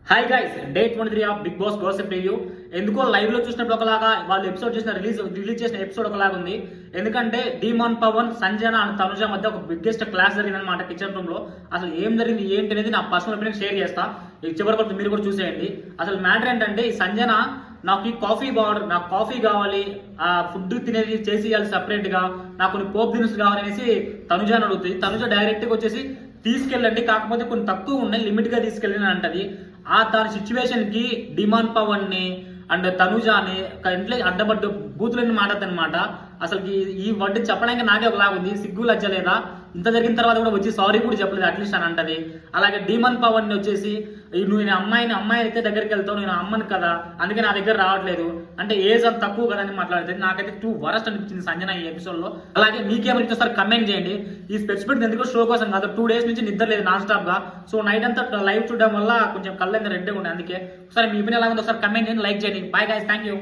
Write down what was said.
Hi guys, day 23 of Bigg Boss gossip review. ఎందుకో live లో చూసినప్పుడు ఒకలాగా, వాళ్ళు ఎపిసోడ్ చేసిన రిలీజ్ చేసిన ఎపిసోడ్ ఒకలాగా ఉంది. ఎందుకంటే డీమాన్ పవన్, సంజన అండ్ తనుజ మధ్య ఒక బిగ్గెస్ట్ క్లాస్ జరిగిందనమాట కిచెన్ రూమ్ లో. అసలు ఏం జరిగింది ఏంటి అనేది నా పర్సనల్ ఒపీనియన్ షేర్ చేస్తా. చివరి వరకు మీరు కూడా చూసేయండి. అసలు మ్యాటర్ ఏంటంటే, ఈ సంజన నాకు ఈ కాఫీ బార్డర్, నాకు కాఫీ కావాలి, ఆ ఫుడ్ తినేది చేసి ఇవ్వాలి సపరేట్ గా, నాకు కొన్ని పోప్ దినుసులు కావాలనేసి తనుజ అని అడుగుతుంది. తనుజ డైరెక్ట్ గా వచ్చేసి తీసుకెళ్ళండి, కాకపోతే కొన్ని తక్కువ ఉన్నాయి, లిమిట్ గా తీసుకెళ్ళి అంటది. ఆ దాని సిచ్యువేషన్ కి డిమాండ్ పవన్ ని అండ్ తనుజాని ఇంట్లో అడ్డబడ్డ బూతులన్నీ మాట్లాడతానమాట. అసలు ఈ వర్డ్ చెప్పడానికి నాకే ఒకలాగా ఉంది. సిగ్గు లజ్జలేదా? ఇంత జరిగిన తర్వాత కూడా వచ్చి సారీ కూడా చెప్పలేదు అట్లీస్ట్ అని అంటది. అలాగే డిమాండ్ పవన్ ని వచ్చేసి, నువ్వు నేను అమ్మాయి అయితే దగ్గరికి వెళ్తావు, నేను అమ్మను కదా, అందుకే నా దగ్గర రావట్లేదు అంటే ఏజ్ అంత తక్కువ కదా అని మాట్లాడుతుంది. నాకైతే టూ వరస్ట్ అనిపించింది సంజన ఈ ఎపిసోడ్ లో. అలాగే మీకేమని ఒకసారి కమెంట్ చేయండి. ఈ స్పెసిఫిక్ ఎందుకు షో కోసం కాదు, 2 days నుంచి నిద్ర లేదు నాన్ స్టాప్ గా. సో నైట్ అంతా లైవ్ చూడడం వల్ల కొంచెం కళ్ళు రెడ్గా ఉండే. అందుకే ఒకసారి మీ ఒపీనియన్ ఎలా ఉందో ఒకసారి కమెంట్ చేయండి, లైక్ చేయండి. Bye guys, thank you.